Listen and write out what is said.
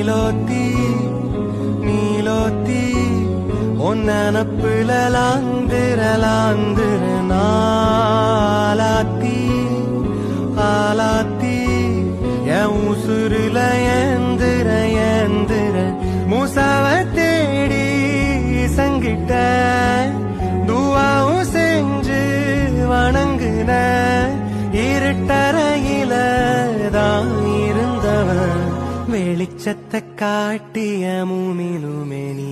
நீலோத்தி நீலோத்தி ஒன்னப்புல லாந்திர நாலாத்தி ஆலாத்தி என் உசுருல ஏந்திர மூசாவ தேடி சங்கிட்ட துவாவும் செஞ்சு வணங்குன இருட்டறையில தான் இருந்தவன் வெளிச்சத்தை காட்டிய மூமினுமே நீ